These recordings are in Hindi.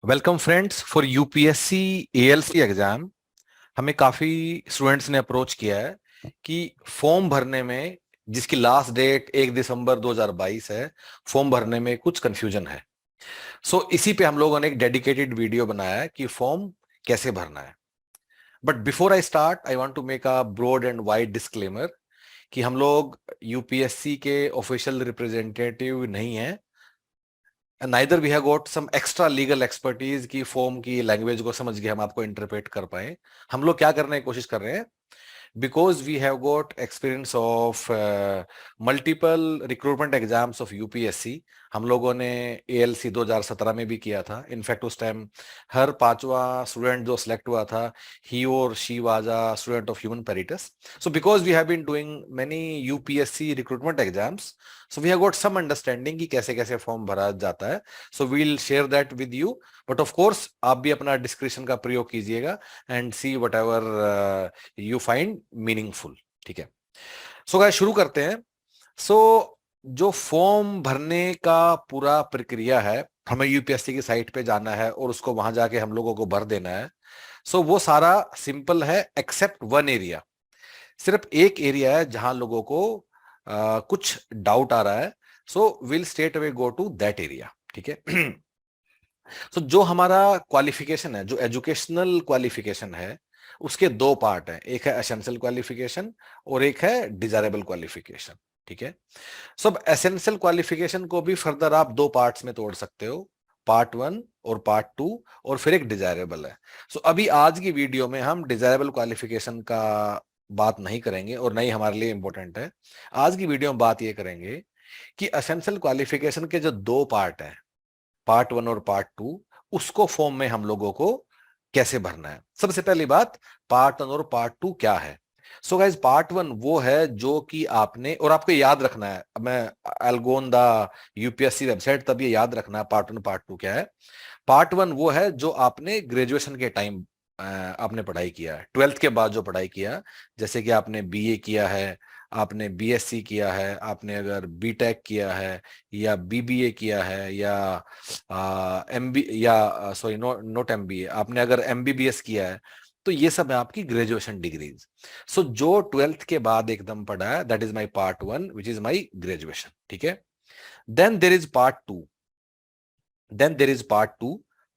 Welcome friends for UPSC ALC exam. हमें काफी स्टूडेंट्स ने अप्रोच किया है कि फॉर्म भरने में, जिसकी लास्ट डेट 1 दिसंबर 2022 है, फॉर्म भरने में कुछ कंफ्यूजन है। इसी पे हम लोगों ने एक डेडिकेटेड वीडियो बनाया है कि फॉर्म कैसे भरना है। But before I start I want to make a broad and wide disclaimer कि हम लोग यूपीएससी के ऑफिशियल रिप्रेजेंटेटिव नहीं है। Neither we have got some extra legal expertise की फॉर्म की लैंग्वेज को समझ के हम आपको इंटरप्रेट कर पाए। हम लोग क्या करने की कोशिश कर रहे हैं, because we have got experience of multiple recruitment exams of UPSC। हम लोगों ने ALC 2017 में भी किया था। इनफैक्ट उस टाइम हर पांचवा स्टूडेंट जो सिलेक्ट हुआ था, he or she was a student of human peritus। So because we have been doing many UPSC recruitment exams, so we have got some understanding कि कैसे कैसे फॉर्म भरा जाता है। So we'll share that with you, but of course आप भी अपना डिस्क्रिप्शन का प्रयोग कीजिएगा and see whatever you find meaningful. ठीक है, सो गाइस शुरू करते हैं। जो फॉर्म भरने का पूरा प्रक्रिया है, हमें यूपीएससी की साइट पे जाना है और उसको वहां जाके हम लोगों को भर देना है। वो सारा सिंपल है एक्सेप्ट वन एरिया। सिर्फ एक एरिया है जहां लोगों को कुछ डाउट आ रहा है। Will straight away go to that area. ठीक है। जो हमारा क्वालिफिकेशन है, जो एजुकेशनल क्वालिफिकेशन है, उसके दो पार्ट हैं। एक है एसेंशियल क्वालिफिकेशन और एक है डिजायरेबल क्वालिफिकेशन। ठीक है, सब एसेंशियल क्वालिफिकेशन को भी फर्दर आप दो पार्ट्स में तोड़ सकते हो, पार्ट वन और पार्ट टू, और फिर एक डिजायरेबल है। अभी आज की वीडियो में हम डिजायरेबल क्वालिफिकेशन का बात नहीं करेंगे और नहीं हमारे लिए इंपॉर्टेंट है। आज की वीडियो में बात ये करेंगे कि एसेंशियल क्वालिफिकेशन के जो दो पार्ट हैं, पार्ट वन और पार्ट टू, उसको फॉर्म में हम लोगों को कैसे भरना है। सबसे पहली बात, पार्ट वन और पार्ट टू क्या है। गाइज पार्ट वन वो है जो कि आपने, और आपको याद रखना है, मैं I go on the UPSC website, तब ये याद रखना है पार्ट वन पार्ट टू क्या है। पार्ट वन वो है जो आपने ग्रेजुएशन के टाइम आपने पढ़ाई किया है, 12th के बाद जो पढ़ाई किया, जैसे कि आपने बीए किया है, आपने बीएससी किया है, आपने अगर बीटेक किया है या बीबीए किया है, या एमबी या सॉरी नॉट एमबीए, आपने अगर एमबीबीएस किया है, तो ये सब है आपकी ग्रेजुएशन डिग्रीज। जो 12th के बाद एकदम पढ़ा है, that is my part one which is my graduation. ठीक है, then there is part two.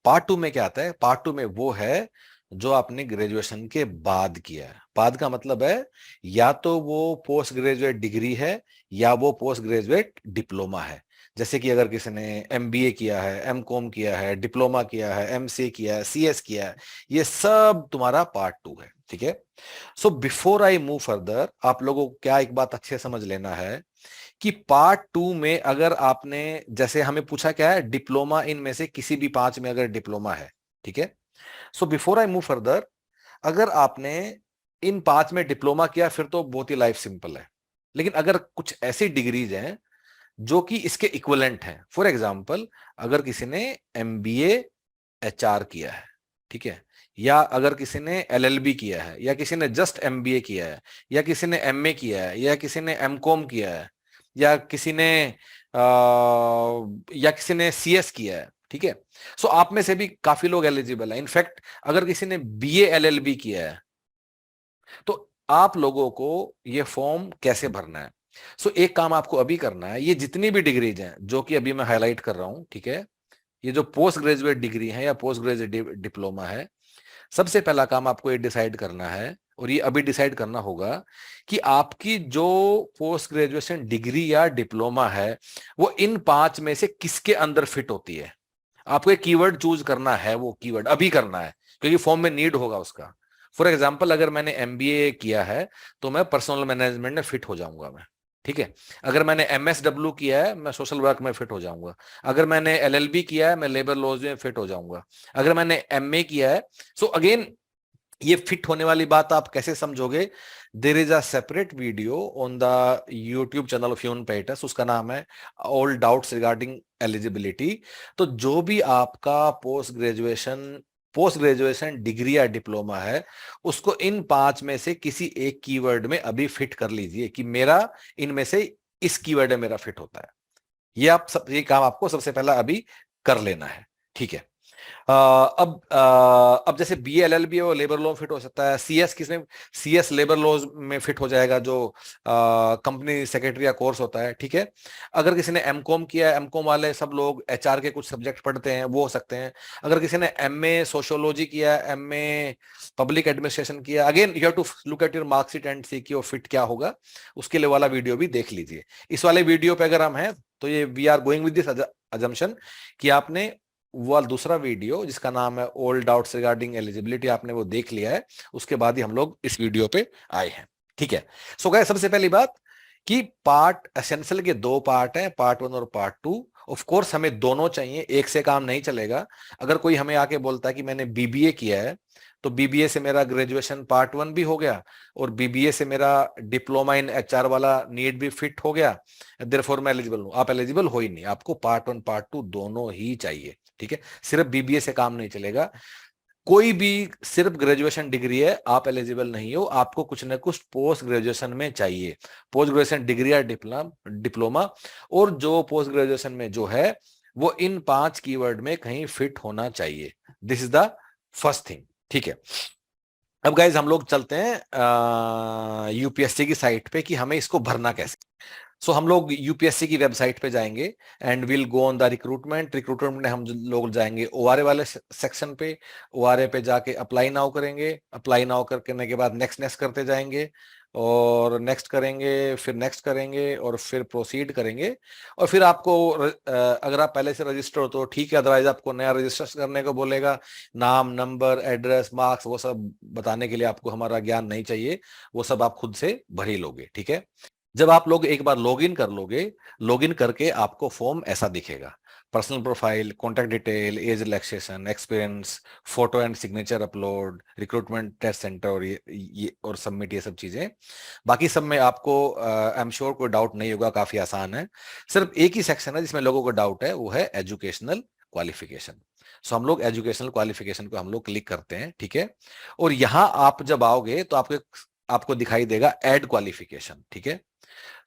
Part two में क्या आता है? पार्ट टू में वो है जो आपने ग्रेजुएशन के बाद किया है। बाद का मतलब है या तो वो पोस्ट ग्रेजुएट डिग्री है या वो पोस्ट ग्रेजुएट डिप्लोमा है। जैसे कि अगर किसी ने एमबीए किया है, एमकॉम किया है, डिप्लोमा किया है, एमसीए किया है, सीएस किया है, ये सब तुम्हारा पार्ट टू है। ठीक है, बिफोर आई मूव फर्दर, आप लोगों को क्या एक बात अच्छे समझ लेना है कि पार्ट टू में अगर आपने, जैसे हमें पूछा क्या है, डिप्लोमा इनमें से किसी भी पांच में अगर डिप्लोमा है। ठीक है, बिफोर आई मूव फर्दर, अगर आपने इन पांच में डिप्लोमा किया फिर तो बहुत ही लाइफ सिंपल है। लेकिन अगर कुछ ऐसी डिग्रीज हैं जो कि इसके इक्विवेलेंट हैं, फॉर एग्जांपल अगर किसी ने एमबीए एचआर किया है, ठीक है, या अगर किसी ने एलएलबी किया है, या किसी ने जस्ट एमबीए किया है, या किसी ने एमए किया है, या किसी ने एमकॉम किया है, या किसी ने सीएस किया है। ठीक है, आप में से भी काफी लोग एलिजिबल है। इनफैक्ट अगर किसी ने बीए एलएलबी किया है, तो आप लोगों को ये फॉर्म कैसे भरना है। एक काम आपको अभी करना है, ये जितनी भी डिग्रीज हैं जो कि अभी मैं हाईलाइट कर रहा हूं, ठीक है, ये जो पोस्ट ग्रेजुएट डिग्री है या पोस्ट ग्रेजुएट डिप्लोमा है, सबसे पहला काम आपको ये डिसाइड करना है, और ये अभी डिसाइड करना होगा कि आपकी जो पोस्ट ग्रेजुएशन डिग्री या डिप्लोमा है वो इन पांच में से किसके अंदर फिट होती है। आपको एक कीवर्ड चूज करना है, वो कीवर्ड अभी करना है क्योंकि फॉर्म में नीड होगा उसका। फॉर एग्जाम्पल अगर मैंने एमबीए किया है तो मैं पर्सनल मैनेजमेंट में फिट हो जाऊंगा मैं। ठीक है, अगर मैंने एमएसडब्ल्यू किया है मैं सोशल वर्क में फिट हो जाऊंगा। अगर मैंने एलएलबी किया है मैं लेबर लॉज में फिट हो जाऊंगा। अगर मैंने एमए किया है, अगेन ये फिट होने वाली बात आप कैसे समझोगे? There is a separate video on the YouTube channel of human पेटस, उसका नाम है ऑल डाउट्स रिगार्डिंग एलिजिबिलिटी। तो जो भी आपका पोस्ट ग्रेजुएशन डिग्री या डिप्लोमा है, उसको इन पांच में से किसी एक कीवर्ड में अभी फिट कर लीजिए कि मेरा इनमें से इस कीवर्ड में मेरा फिट होता है। ये काम आपको सबसे पहला अभी कर लेना है। ठीक है, अब जैसे बी एल एल बी है वो लेबर लॉ में फिट हो सकता है, सीएस किसमें, सीएस लेबर लॉ में फिट हो जाएगा जो कंपनी सेक्रेटरी का कोर्स होता है, ठीक है। अगर किसी ने एम कॉम किया है, एम कॉम वाले सब लोग एचआर के कुछ सब्जेक्ट पढ़ते हैं, वो हो सकते हैं। अगर किसी ने एमए सोशियोलॉजी किया है, एमए पब्लिक एडमिनिस्ट्रेशन किया, again you have to look at your marksheet and see कि वो फिट क्या होगा, उसके लिए वाला वीडियो भी देख लीजिए। इस वाले वीडियो पे अगर हम हैं तो ये we are going with this assumption कि आपने वो दूसरा वीडियो जिसका नाम है ओल्ड डाउट्स रिगार्डिंग एलिजिबिलिटी, आपने वो देख लिया है, उसके बाद ही हम लोग इस वीडियो पे आए हैं, ठीक है। सो गाइस, सबसे पहली बात कि पार्ट एसेंशियल के दो पार्ट हैं, पार्ट वन और पार्ट टू। ऑफ कोर्स हमें दोनों चाहिए, एक से काम नहीं चलेगा। अगर कोई हमें आके बोलता है कि मैंने बीबीए किया है, तो बीबीए से मेरा ग्रेजुएशन पार्ट वन भी हो गया और बीबीए से मेरा डिप्लोमा इन एचआर वाला नीट भी फिट हो गया, देयरफॉर मैं एलिजिबल हूं। आप एलिजिबल हो ही नहीं, आपको पार्ट वन पार्ट टू दोनों ही चाहिए, ठीक है। सिर्फ बीबीए से काम नहीं चलेगा। कोई भी सिर्फ ग्रेजुएशन डिग्री है, आप एलिजिबल नहीं हो, आपको कुछ ना कुछ पोस्ट ग्रेजुएशन में चाहिए, पोस्ट ग्रेजुएशन डिग्री या डिप्लोमा। और जो पोस्ट ग्रेजुएशन में जो है वो इन 5 कीवर्ड में कहीं फिट होना चाहिए। This is the first thing, ठीक है। अब गाइज हम लोग चलते हैं यूपीएससी की साइट पे कि हमें इसको भरना कैसे। सो हम लोग यूपीएससी की वेबसाइट पे जाएंगे and will go on the recruitment में हम लोग जाएंगे ओआरए वाले सेक्शन पे। ओआरए पे जाके अप्लाई नाउ करेंगे, अप्लाई नाउ करने के बाद नेक्स्ट नेक्स्ट करते जाएंगे और नेक्स्ट करेंगे, फिर नेक्स्ट करेंगे और फिर प्रोसीड करेंगे। और फिर आपको अगर आप पहले से रजिस्टर हो तो ठीक है, अदरवाइज आपको नया रजिस्टर करने को बोलेगा। नाम, नंबर, एड्रेस, मार्क्स वो सब बताने के लिए आपको हमारा ज्ञान नहीं चाहिए, वो सब आप खुद से भर ही लोगे, ठीक है। जब आप लोग एक बार लॉगिन कर लोगे, लॉगिन करके आपको फॉर्म ऐसा दिखेगा। Personal profile, contact detail, age relaxation, experience, photo and signature upload, recruitment test centre और ये और सबमिट, ये सब चीजें। बाकी सब में आपको आई एम श्योर कोई डाउट नहीं होगा, काफी आसान है। सिर्फ एक ही सेक्शन है जिसमें लोगों को डाउट है, वो है एजुकेशनल क्वालिफिकेशन। सो हम लोग एजुकेशनल क्वालिफिकेशन को हम लोग क्लिक करते हैं, ठीक है। और यहां आप जब आओगे तो आपको दिखाई देगा ऐड क्वालिफिकेशन, ठीक है।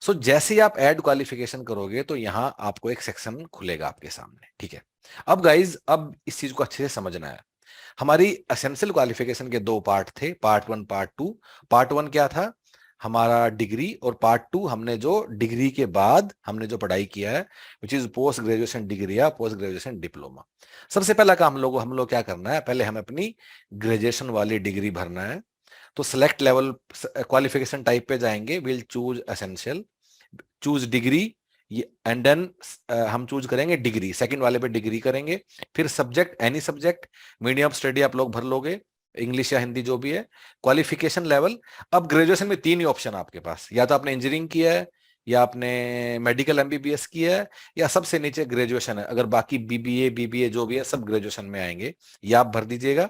सो जैसे ही आप ऐड क्वालिफिकेशन करोगे तो यहां आपको एक सेक्शन खुलेगा आपके सामने, ठीक है। अब गाइज, अब इस चीज को अच्छे से समझना है। हमारी एसेंशियल क्वालिफिकेशन के दो पार्ट थे, part one part two. Part one क्या था, हमारा डिग्री, और पार्ट टू हमने जो डिग्री के बाद हमने जो पढ़ाई किया है, which is post graduation degree या पोस्ट ग्रेजुएशन डिप्लोमा। सबसे पहला काम हम लोग क्या करना है, पहले हमें अपनी ग्रेजुएशन वाली डिग्री भरना है। तो सिलेक्ट लेवल क्वालिफिकेशन टाइप पे जाएंगे, will choose essential, choose degree, and then हम चूज करेंगे डिग्री, सेकंड वाले पे डिग्री करेंगे। फिर subject, any subject, medium of study आप लोग भर लोगे, इंग्लिश या हिंदी जो भी है। क्वालिफिकेशन लेवल, अब ग्रेजुएशन में 3 ही ऑप्शन आपके पास, या तो आपने इंजीनियरिंग किया है, या आपने मेडिकल एमबीबीएस किया है, या सबसे नीचे ग्रेजुएशन है। अगर बाकी बीबीए बीबीए जो भी है सब ग्रेजुएशन में आएंगे, या आप भर दीजिएगा।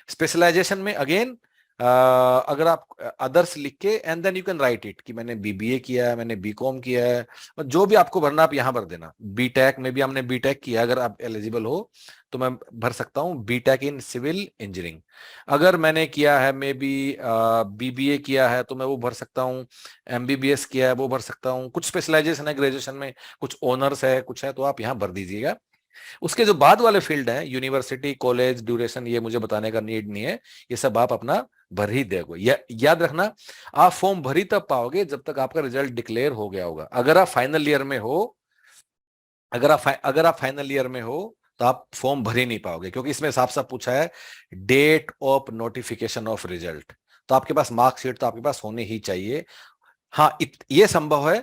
स्पेशलाइजेशन में अगेन अगर आप अदर्स लिख के and then you can write it कि मैंने बीबीए किया है, मैंने बीकॉम किया है, जो भी आपको भरना आप यहां भर देना। बीटेक में भी हमने बीटेक किया, अगर आप एलिजिबल हो तो मैं भर सकता हूँ बीटेक इन सिविल इंजीनियरिंग। अगर मैंने किया है मे बी बीबीए किया है तो मैं वो भर सकता हूँ, एमबीबीएस किया है वो भर सकता हूँ। कुछ स्पेशलाइजेशन है ग्रेजुएशन में, कुछ ऑनर्स है, कुछ है, तो आप यहाँ भर दीजिएगा। उसके जो बाद वाले फील्ड हैं, यूनिवर्सिटी, कॉलेज, ड्यूरेशन, ये मुझे बताने का नीड नहीं है, ये सब आप अपना भर ही देगो। याद रखना, आप फॉर्म भरी तब पाओगे जब तक आपका रिजल्ट डिक्लेयर हो गया होगा। अगर आप फाइनल ईयर में हो, अगर आप फाइनल ईयर में हो तो आप फॉर्म भर ही नहीं पाओगे, क्योंकि इसमें साफ साफ पूछा है date of notification of result. तो आपके पास मार्कशीट तो आपके पास होनी ही चाहिए। हाँ, ये संभव है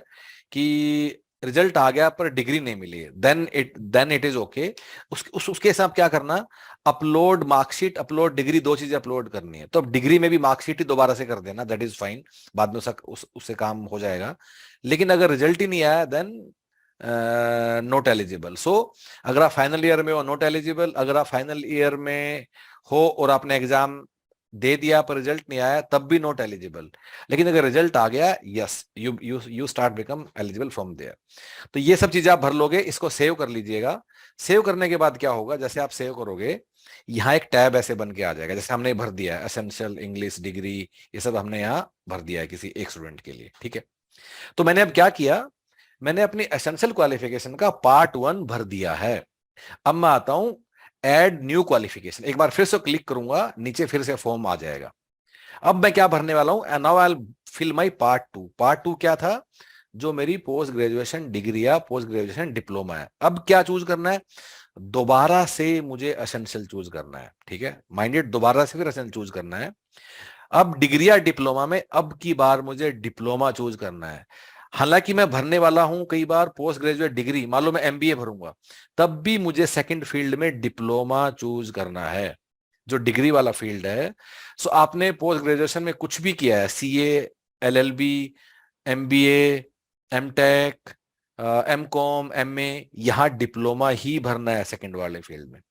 कि रिजल्ट आ गया पर डिग्री नहीं मिली, देन इट इज ओके। उसके हिसाब क्या करना, अपलोड मार्कशीट, अपलोड डिग्री, दो चीजें अपलोड करनी है। तो अब डिग्री में भी मार्कशीट ही दोबारा से कर देना, दैट इज फाइन, बाद में उससे काम हो जाएगा। लेकिन अगर रिजल्ट ही नहीं आया देन नॉट एलिजिबल। सो अगर आप फाइनल ईयर में हो नॉट एलिजिबल, अगर आप फाइनल ईयर में हो और आपने एग्जाम दे दिया पर रिजल्ट नहीं आया तब भी नॉट एलिजिबल। लेकिन अगर रिजल्ट आ गया, yes, you start become eligible from there. तो ये सब चीजें आप भर लोगे, इसको सेव कर लीजिएगा। सेव करने के बाद क्या होगा, जैसे आप सेव करोगे यहाँ एक टैब ऐसे बन के आ जाएगा, जैसे हमने भर दिया है एसेंशियल, इंग्लिश, डिग्री, ये सब हमने यहाँ भर दिया है किसी एक स्टूडेंट के लिए, ठीक है। तो मैंने अब क्या किया, मैंने अपनी एसेंशियल क्वालिफिकेशन का पार्ट वन भर दिया है। अब मैं आता हूं ऐड न्यू क्वालिफिकेशन, एक बार फिर से क्लिक करूंगा, नीचे फिर से फॉर्म आ जाएगा। अब मैं क्या भरने वाला हूं, now I will fill my part two. Part two क्या था, जो मेरी पोस्ट ग्रेजुएशन डिग्री या पोस्ट ग्रेजुएशन डिप्लोमा है। अब क्या चूज करना है, दोबारा से मुझे एसेंशियल चूज करना है, ठीक है, माइंडेड, दोबारा से फिर एसेंशियल चूज करना है। अब डिग्री या डिप्लोमा में अब की बार मुझे डिप्लोमा चूज करना है। हालांकि मैं भरने वाला हूं कई बार पोस्ट ग्रेजुएट डिग्री, मान लो मैं एमबीए भरूंगा, तब भी मुझे सेकंड फील्ड में डिप्लोमा चूज करना है, जो डिग्री वाला फील्ड है। सो आपने पोस्ट ग्रेजुएशन में कुछ भी किया है, CA, LLB, MBA, MTech, MCom, MA, यहां डिप्लोमा ही भरना है सेकंड वाले फील्ड में।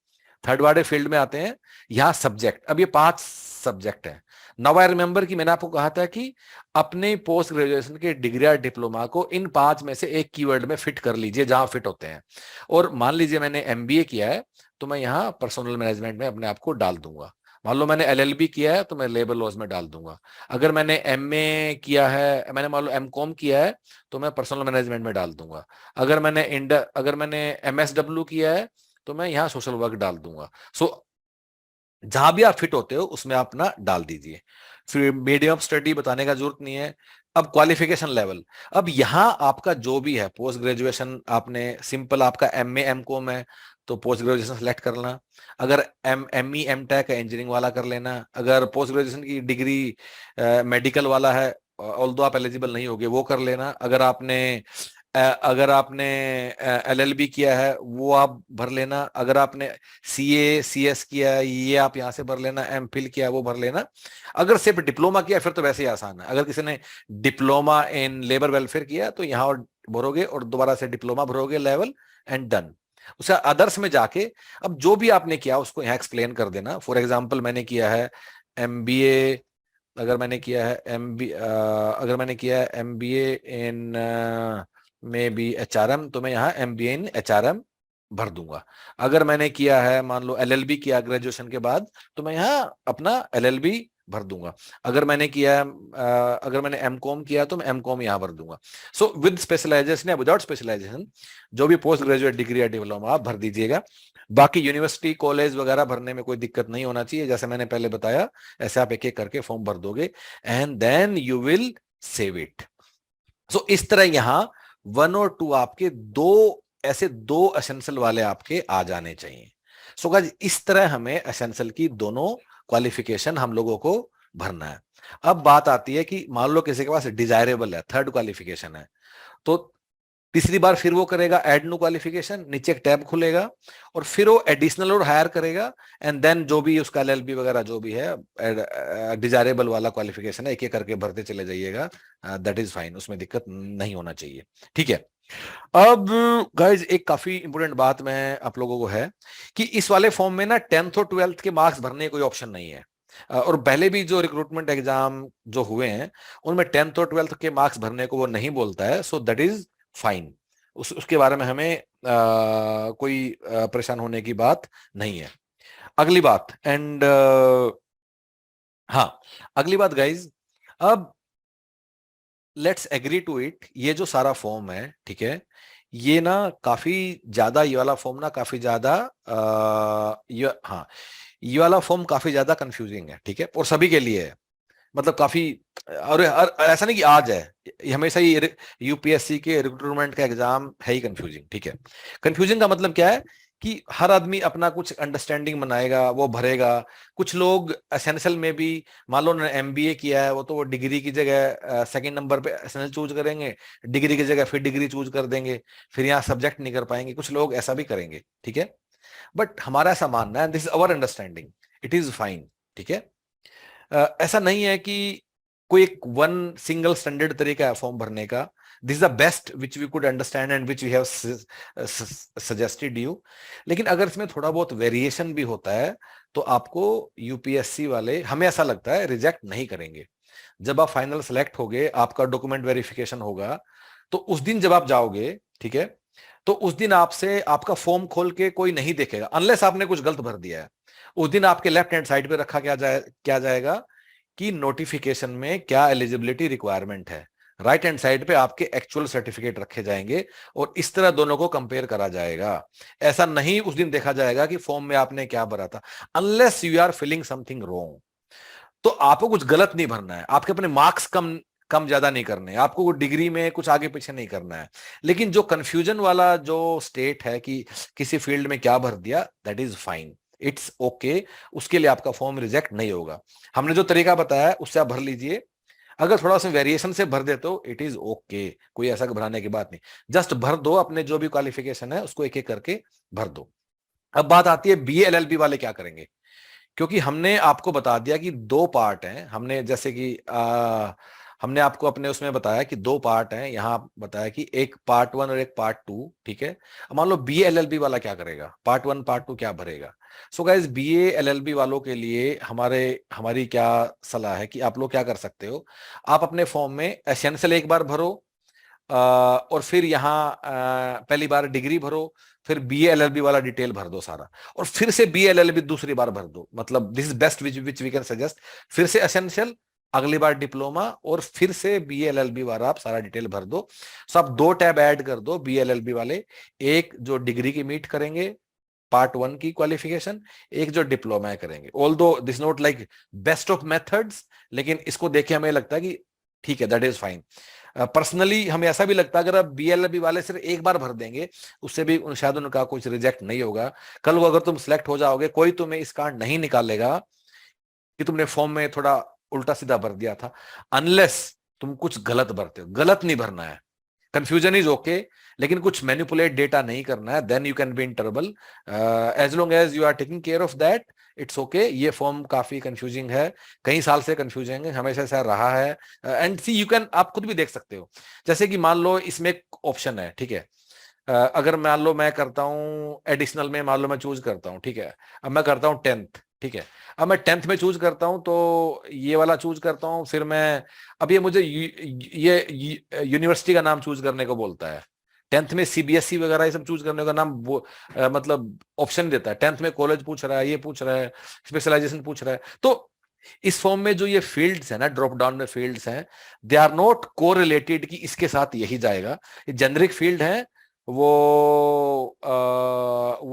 थर्ड वाले फील्ड में आते हैं यहाँ सब्जेक्ट। अब ये 5 सब्जेक्ट हैं। नाउ आई रिमेंबर कि मैंने आपको कहा था कि अपने पोस्ट ग्रेजुएशन के डिग्री या डिप्लोमा को इन 5 में से एक कीवर्ड में फिट कर लीजिए जहां फिट होते हैं। और मान लीजिए मैंने एमबीए किया है, तो मैं यहाँ पर्सनल मैनेजमेंट में अपने आप को डाल दूंगा। मान लो मैंने एलएलबी किया है, तो मैं लेबर लॉज में डाल दूंगा। अगर मैंने एमए किया है, मैंने मान लो एमकॉम किया है, तो मैं पर्सनल मैनेजमेंट में डाल दूंगा। अगर मैंने एमएसडब्ल्यू किया है, तो मैं यहाँ सोशल वर्क डाल दूंगा। सो जहां भी आप फिट होते हो उसमें आप ना डाल दीजिए। फिर मीडियम ऑफ स्टडी बताने का जरूरत नहीं है। अब क्वालिफिकेशन लेवल, अब यहां आपका जो भी है, पोस्ट ग्रेजुएशन आपने सिंपल आपका एमए एमकॉम है, तो पोस्ट ग्रेजुएशन सेलेक्ट करना। अगर एमई एमटेक इंजीनियरिंग वाला कर लेना। अगर पोस्ट ग्रेजुएशन की डिग्री मेडिकल वाला है, ऑल्दो आप एलिजिबल नहीं होगे, वो कर लेना। अगर आपने एलएलबी किया है, वो आप भर लेना। अगर आपने सीए सीएस किया है, ये आप यहां से भर लेना। एमफिल किया है, वो भर लेना। अगर सिर्फ डिप्लोमा किया फिर तो वैसे ही आसान है। अगर किसी ने डिप्लोमा इन लेबर वेलफेयर किया तो यहाँ और भरोगे और दोबारा से डिप्लोमा भरोगे लेवल, एंड डन। उसका अदर्स में जाके अब जो भी आपने किया उसको यहाँ एक्सप्लेन कर देना। फॉर एग्जाम्पल मैंने किया है एमबीए, अगर मैंने किया है एमबीए इन में बी एचआरएम, तो मैं यहाँ एमबीए इन एचआरएम भर दूंगा। अगर मैंने किया है मान लो एलएलबी किया ग्रेजुएशन के बाद, तो मैं यहाँ अपना एलएलबी भर दूंगा। अगर मैंने एमकॉम किया तो मैं एमकॉम यहाँ भर दूंगा। सो विद स्पेशलाइजेशन या विदाउट स्पेशलाइजेशन, जो भी पोस्ट ग्रेजुएट डिग्री या डिप्लोमा आप भर दीजिएगा। बाकी यूनिवर्सिटी कॉलेज वगैरह भरने में कोई दिक्कत नहीं होना चाहिए। जैसे मैंने पहले बताया, ऐसे आप एक एक करके फॉर्म भर दोगे and then you will save it. So इस तरह यहां 1 और 2 आपके दो एसेंशियल वाले आपके आ जाने चाहिए। सो गाइस, इस तरह हमें एसेंशियल की दोनों क्वालिफिकेशन हम लोगों को भरना है। अब बात आती है कि मान लो किसी के पास डिजायरेबल है, थर्ड क्वालिफिकेशन है, तो तीसरी बार फिर वो करेगा ऐड न्यू क्वालिफिकेशन, नीचे एक टैब खुलेगा और फिर वो एडिशनल और हायर करेगा। एंड देन जो भी उसका एलएलबी वगैरह जो भी है डिजायरेबल वाला क्वालिफिकेशन है, एक एक करके भरते चले जाइएगा। दैट इज फाइन, उसमें दिक्कत नहीं होना चाहिए, ठीक है। अब गाइज एक काफी इंपोर्टेंट बात मैं आप लोगों को है कि इस वाले फॉर्म में ना 10th और 12th के मार्क्स भरने कोई ऑप्शन नहीं है। और पहले भी जो रिक्रूटमेंट एग्जाम जो हुए हैं उनमें 10th और 12th के मार्क्स भरने को वो नहीं बोलता है। सो दैट इज फाइन, उसके बारे में हमें कोई परेशान होने की बात नहीं है। अगली बात हाँ, अगली बात गाइज, अब लेट्स एग्री टू इट, ये जो सारा फॉर्म है, ठीक है, ये ना काफी ज्यादा, ये वाला फॉर्म ना काफी ज्यादा हाँ, ये वाला फॉर्म काफी ज्यादा कंफ्यूजिंग है, ठीक है, और सभी के लिए है। मतलब काफी, और ऐसा नहीं कि आज है, ये हमेशा ही यूपीएससी के रिक्रूटमेंट का एग्जाम है ही कंफ्यूजिंग, ठीक है। कंफ्यूजिंग का मतलब क्या है कि हर आदमी अपना कुछ अंडरस्टैंडिंग बनाएगा, वो भरेगा। कुछ लोग एसेंशियल में भी, मान लो उन्होंने एमबीए किया है, वो तो वो डिग्री की जगह सेकंड नंबर पे एसेंशियल चूज करेंगे, डिग्री की जगह फिर डिग्री चूज कर देंगे, फिर यहाँ सब्जेक्ट नहीं कर पाएंगे। कुछ लोग ऐसा भी करेंगे, ठीक है। बट हमारा ऐसा मानना है, this is our understanding, it is fine, ठीक है। ऐसा नहीं है कि कोई एक वन सिंगल स्टैंडर्ड तरीका है फॉर्म भरने का। This is the best which we could understand and which we have suggested you. लेकिन अगर इसमें थोड़ा बहुत वेरिएशन भी होता है तो आपको यूपीएससी वाले, हमें ऐसा लगता है, रिजेक्ट नहीं करेंगे। जब आप फाइनल सेलेक्ट होगे, आपका डॉक्यूमेंट वेरिफिकेशन होगा, तो उस दिन जब आप जाओगे, ठीक है, तो उस दिन आपसे आपका फॉर्म खोल के कोई नहीं देखेगा, अनलेस आपने कुछ गलत भर दिया है। उस दिन आपके लेफ्ट हैंड साइड पे रखा क्या जाएगा कि नोटिफिकेशन में क्या एलिजिबिलिटी रिक्वायरमेंट है। राइट हैंड साइड पे आपके एक्चुअल सर्टिफिकेट रखे जाएंगे और इस तरह दोनों को कंपेयर करा जाएगा। ऐसा नहीं उस दिन देखा जाएगा कि फॉर्म में आपने क्या भरा था, unless you are feeling something wrong. तो आपको कुछ गलत नहीं भरना है, आपके अपने मार्क्स कम कम ज्यादा नहीं करने, आपको डिग्री में कुछ आगे पीछे नहीं करना है। लेकिन जो कंफ्यूजन वाला जो स्टेट है कि किसी फील्ड में क्या भर दिया, that is fine, it's okay, उसके लिए आपका फॉर्म रिजेक्ट नहीं होगा। हमने जो तरीका बताया है उससे आप भर लीजिए। अगर थोड़ा सा वेरिएशन से भर दे तो इट इज ओके, कोई ऐसा घबराने की बात नहीं। जस्ट भर दो, अपने जो भी क्वालिफिकेशन है उसको एक एक करके भर दो। अब बात आती है बीए एलएलबी वाले क्या करेंगे, क्योंकि हमने आपको बता दिया कि दो पार्ट हैं। हमने जैसे कि हमने आपको अपने उसमें बताया कि दो पार्ट हैं, यहां बताया कि एक पार्ट 1 और एक पार्ट 2, ठीक है। अब मान लो बीए एलएलबी वाला क्या करेगा, पार्ट 1 पार्ट 2 क्या भरेगा। सो गाइस, बीए एलएलबी वालों के लिए हमारी क्या सलाह है कि आप लोग क्या कर सकते हो, आप अपने फॉर्म में एसेंशियल एक बार भरो, और फिर यहाँ पहली बार डिग्री भरो, फिर बीए एलएलबी वाला डिटेल भर दो सारा, और फिर से बीए एलएलबी दूसरी बार भर दो। मतलब this is best which we can suggest. फिर से एसेंशियल, अगली बार डिप्लोमा, और फिर से बीए एलएलबी वाला आप सारा डिटेल भर दो। सो आप दो टैब ऐड कर दो बीए एलएलबी वाले, एक जो डिग्री की मीट करेंगे पार्ट 1 की क्वालिफिकेशन, एक जो डिप्लोमा करेंगे। ऑल दो this not like best of methods, लेकिन इसको देखे हमें लगता है कि ठीक है, दैट इज फाइन। पर्सनली हमें ऐसा भी लगता है अगर आप बीएलबी वाले सिर्फ एक बार भर देंगे, उससे भी शायद उनका कुछ रिजेक्ट नहीं होगा। कल को अगर तुम सिलेक्ट हो जाओगे, कोई तुम्हें इस कार्ड नहीं निकालेगा कि तुमने फॉर्म में थोड़ा उल्टा सीधा भर दिया था, अनलेस तुम कुछ गलत भरते हो। गलत नहीं भरना है, कंफ्यूजन इज ओके, लेकिन कुछ मैनिपुलेट डेटा नहीं करना है, then you can be in trouble. As long as you are taking care of that, it's okay. ये फॉर्म काफी कंफ्यूजिंग है, कई साल से कंफ्यूजिंग है, हमेशा ऐसा रहा है। एंड सी यू कैन, आप खुद भी देख सकते हो। जैसे कि मान लो इसमें एक ऑप्शन है, ठीक है। अगर मान लो मैं करता हूँ एडिशनल में, मान लो मैं चूज करता हूँ, ठीक है। अब मैं करता हूँ 10th, ठीक है। अब मैं 10th में चूज करता हूँ, तो ये वाला चूज करता हूँ, फिर मैं, अब ये मुझे ये यूनिवर्सिटी का नाम चूज करने को बोलता है। 10th में सीबीएसई वगैरह ये सब चूज करने का नाम वो मतलब ऑप्शन देता है। 10th में कॉलेज पूछ रहा है, ये पूछ रहा है, स्पेशलाइजेशन पूछ रहा है। तो इस फॉर्म में जो ये फील्ड्स है ना, ड्रॉप डाउन में फील्ड्स हैं, दे आर नॉट कोरिलेटेड कि इसके साथ यही जाएगा। ये जेनरिक फील्ड है, वो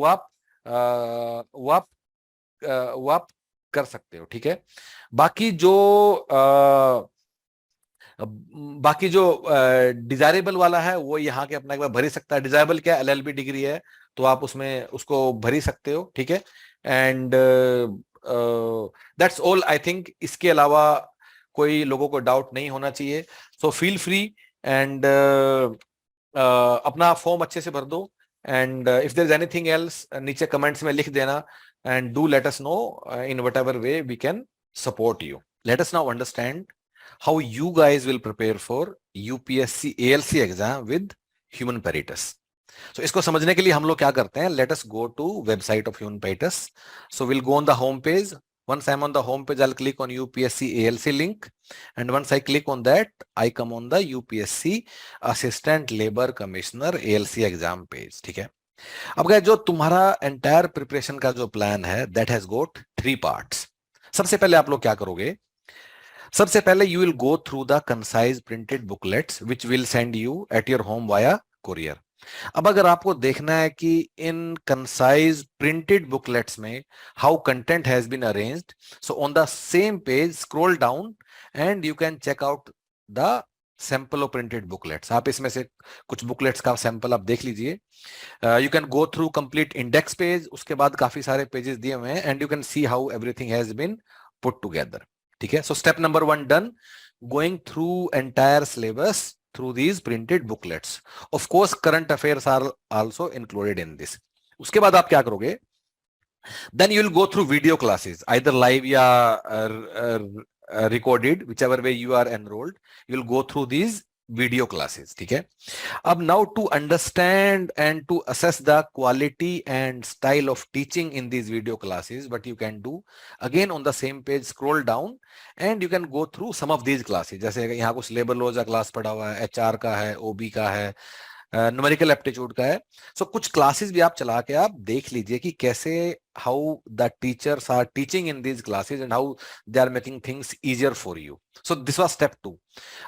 आप वो आप वो आप कर सकते हो, ठीक है। बाकी जो बाकी जो डिजायरेबल वाला है वो यहाँ के अपना एक बार भर ही सकता है। डिजायरेबल क्या, एलएलबी डिग्री है तो आप उसमें उसको भर ही सकते हो, ठीक है। And that's all I think. इसके अलावा कोई लोगों को डाउट नहीं होना चाहिए। सो फील फ्री एंड अपना फॉर्म अच्छे से भर दो। And if there is anything else, नीचे कमेंट्स में लिख देना, and do let us know in whatever way we can support you. Let us now understand how you guys will prepare for UPSC ALC exam with Human Peritus. So इसको समझने के लिए हम लोग क्या करते हैं, let us go to website of Human Peritus. So we'll go on the home page. Once I'm on the home page, I'll click on UPSC ALC link, and once I click on that, I come on the UPSC Assistant Labor Commissioner ALC exam page, ठीक है। अब क्या, जो तुम्हारा एंटायर प्रिपरेशन का जो प्लान है, दैट हैज गोट 3 पार्ट्स। सबसे पहले आप लोग क्या करोगे, सबसे पहले you will go through the concise printed booklets which will send you at your home via courier. अब अगर आपको देखना है कि इन कंसाइज प्रिंटेड बुकलेट्स में how content has been arranged, so on the same page scroll down and you can check out the sample of printed booklets. आप इसमें से कुछ बुकलेट्स का सैंपल आप देख लीजिए। You can go through complete index page, उसके बाद काफी सारे पेजेस दिए हुए हैं, and you can see how everything has been put together, ठीक है। So step number 1 done, going through entire syllabus through these printed booklets. Of course, current affairs are also included in this. उसके बाद आप क्या करोगे, then you will go through video classes, either live या recorded, whichever way you are enrolled. You will go through these video classes, ठीक है। अब now to understand and to assess the quality and style of teaching in these video classes, what you can do, again on the same page scroll down and you can go through some of these classes. जैसे यहाँ कुछ लेबर लॉ का क्लास पढ़ा हुआ है, एचआर का है, ओबी का है, न्यूमेरिकल एप्टीट्यूड का है। सो कुछ क्लासेस भी आप चला के आप देख लीजिए कि कैसे how the teachers are teaching in these classes and how they are making things easier for you. So this was step 2।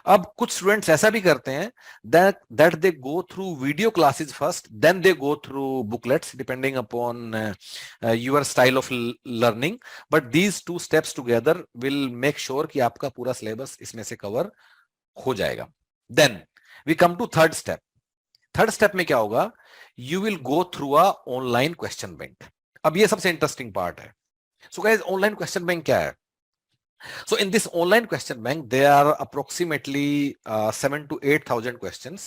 अब कुछ स्टूडेंट्स ऐसा भी करते हैं that they go through video classes first, then they go through booklets, depending upon your style of learning. But these two steps together will make sure कि आपका पूरा सिलेबस इसमें से कवर हो जाएगा। Then we come to third step. Third step में क्या होगा, you will go through a online question bank. अब ये सबसे इंटरेस्टिंग पार्ट है। So guys, online question bank क्या है? So in this online question bank, there are approximately 7 to 8,000 questions,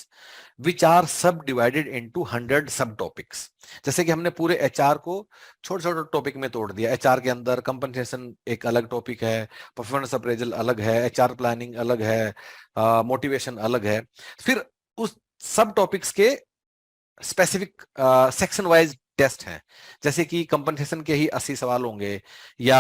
which are subdivided into 100 subtopics. जैसे कि हमने पूरे एचआर को छोटे छोटे टॉपिक में तोड़ दिया। एचआर के अंदर कंपनसेशन एक अलग टॉपिक है, परफॉर्मेंस अप्रेजल अलग है, एचआर प्लानिंग अलग है, मोटिवेशन अलग है। फिर उस सब टॉपिक्स के स्पेसिफिक सेक्शन वाइज टेस्ट हैं। जैसे कि कंपनसेशन के ही 80 सवाल होंगे, या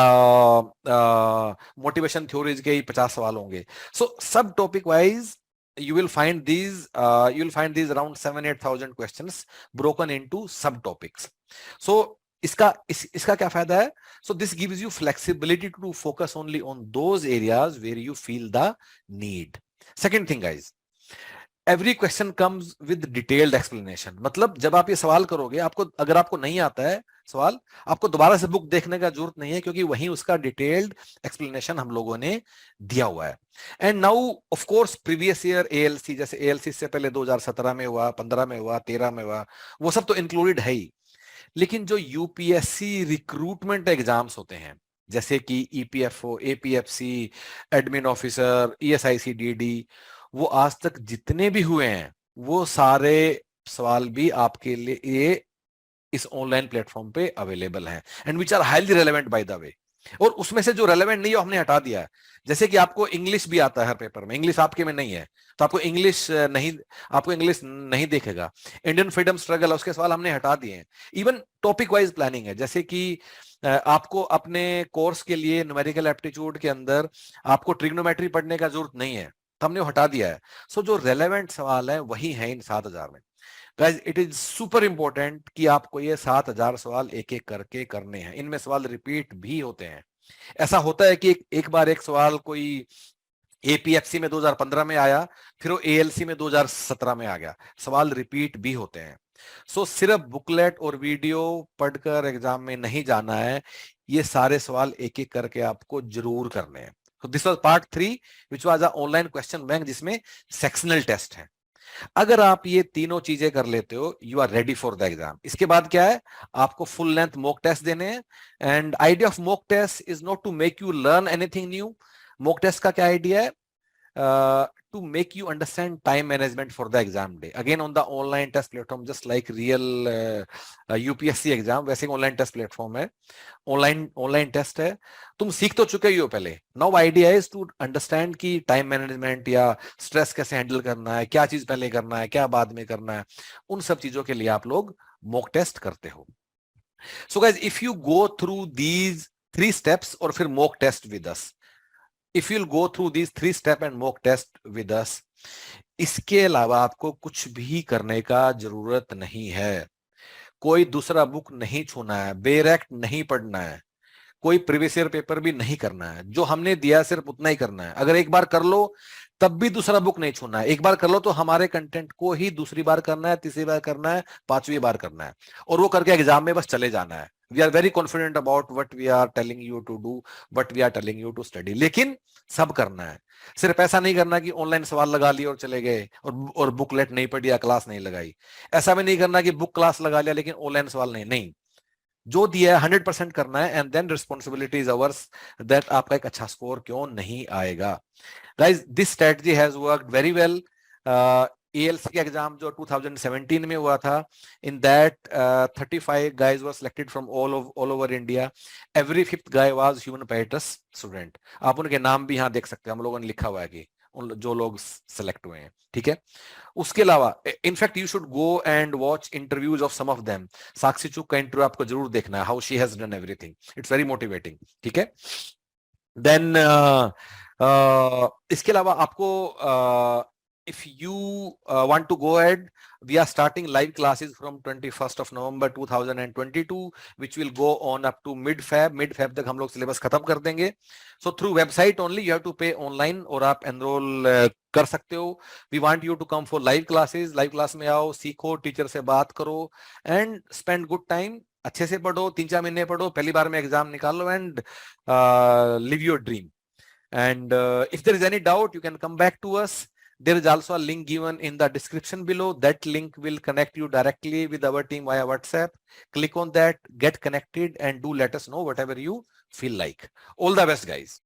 मोटिवेशन थ्योरीज के ही 50 सवाल होंगे। सो सब topic wise you will find these around 7-8,000 questions broken into subtopics. So इसका क्या फायदा है? So this gives you flexibility to focus only on those areas where you feel the need. Second thing, guys, every question comes with detailed explanation. मतलब जब आप ये सवाल करोगे, आपको अगर आपको नहीं आता है सवाल, आपको दोबारा से बुक देखने का जरूरत नहीं है, क्योंकि वहीं उसका डिटेल्ड एक्सप्लेनेशन हम लोगों ने दिया हुआ है। And now of course previous year ALC, जैसे एएलसी से पहले 2017 में हुआ, 15 में हुआ, 13 में हुआ, वो सब तो इंक्लूडेड है ही। लेकिन जो यूपीएससी रिक्रूटमेंट एग्जाम्स होते हैं, जैसे कि EPFO, APFC, admin officer, ESIC, वो आज तक जितने भी हुए हैं, वो सारे सवाल भी आपके लिए इस ऑनलाइन प्लेटफॉर्म पे अवेलेबल हैं, and which are highly relevant by the way. और उसमें से जो रेलेवेंट नहीं है हमने हटा दिया है। जैसे कि आपको इंग्लिश भी आता है हर पेपर में, इंग्लिश आपके में नहीं है तो आपको इंग्लिश नहीं देखेगा। इंडियन फ्रीडम स्ट्रगल, उसके सवाल हमने हटा दिए हैं। इवन टॉपिक वाइज प्लानिंग है, जैसे कि आपको अपने कोर्स के लिए न्यूमेरिकल एप्टीट्यूड के अंदर आपको ट्रिग्नोमेट्री पढ़ने का जरूरत नहीं है, तो हमने हटा दिया है। सो जो रेलेवेंट सवाल है वही है इन 7,000 में। Guys, it is super important कि आपको ये 7,000 सवाल एक एक करके करने हैं। इनमें सवाल रिपीट भी होते हैं। ऐसा होता है कि एक बार एक सवाल कोई एपीएफसी में 2015 में आया, फिर वो एएलसी में 2017 में आ गया। सवाल रिपीट भी होते हैं। सो सिर्फ बुकलेट और वीडियो पढ़कर एग्जाम में नहीं जाना है, ये सारे सवाल एक एक करके आपको जरूर करने हैं। So this was part 3, which was a online question bank, जिसमें सेक्शनल टेस्ट है। अगर आप ये तीनों चीजें कर लेते हो, you are ready for the exam. इसके बाद क्या है, आपको फुल लेंथ मॉक टेस्ट देने हैं। And idea of mock test is not to make you learn anything new. Mock test का क्या आइडिया है? To make you understand time management for the exam day, again on the online test platform, just like real UPSC exam, वैसे ऑनलाइन टेस्ट प्लेटफॉर्म है, ऑनलाइन टेस्ट है। तुम सीख तो चुके ही हो पहले। Now idea is to understand कि टाइम मैनेजमेंट या स्ट्रेस कैसे हैंडल करना है, क्या चीज पहले करना है, क्या बाद में करना है, उन सब चीजों के लिए आप लोग मॉक टेस्ट करते हो। So guys, if you go through these 3 steps और फिर mock test with us, if you'll go through these 3 step and mock test with us, इसके अलावा आपको कुछ भी करने का जरूरत नहीं है। कोई दूसरा बुक नहीं छूना है, बेरेक्ट नहीं पढ़ना है, कोई प्रीवियस ईयर पेपर भी नहीं करना है। जो हमने दिया सिर्फ उतना ही करना है। अगर एक बार कर लो तब भी दूसरा बुक नहीं छूना है। एक बार कर लो तो हमारे कंटेंट को ही दूसरी बार करना है, तीसरी बार करना है, 5वीं बार करना है, और वो करके एग्जाम में बस चले जाना है। We are very confident about what we are telling you to do, but we are telling you to study. लेकिन सब करना है। सिर्फ ऐसा नहीं करना कि ऑनलाइन सवाल लगा लिए और चले गए और बुकलेट नहीं पढ़ी या क्लास नहीं लगाई। ऐसा भी नहीं करना कि बुक क्लास लगा लिया लेकिन ऑनलाइन सवाल नहीं। जो दिया है 100% करना है, and then responsibility is ours that आपका एक अच्छा स्कोर क्यों नहीं आएगा। Guys, this strategy has worked very well. ALC exam जो 2017 में हुआ था, in that 35 guys were selected from all over India. Every 5th guy was human pietas student. आप उनके नाम भी यहाँ देख सकते हैं, हम लोगों ने लिखा हुआ है कि जो लोग सेलेक्ट हुए हैं, ठीक है। उसके अलावा in fact you should go and watch interviews of some of them. Sakshi Chuk का इंटरव्यू आपको जरूर देखना है, how she has done everything, it's very motivating, ठीक है। देन इसके अलावा आपको if you want to go ahead, we are starting live classes from 21st of November 2022, which will go on up to mid-Feb. Mid-Feb तक हम लोग syllabus खत्म कर देंगे. So through website only you have to pay online और आप enroll कर सकते हो. We want you to come for live classes. Live class में आओ, सीखो, टीचर से बात करो and spend good time. अच्छे से पढ़ो, 3-4 महीने पढ़ो, पहली बार में एग्जाम निकाल लो and live your dream. And if there is any doubt, you can come back to us. There is also a link given in the description below. That link will connect you directly with our team via WhatsApp. Click on that, get connected, and do let us know whatever you feel like. All the best, guys.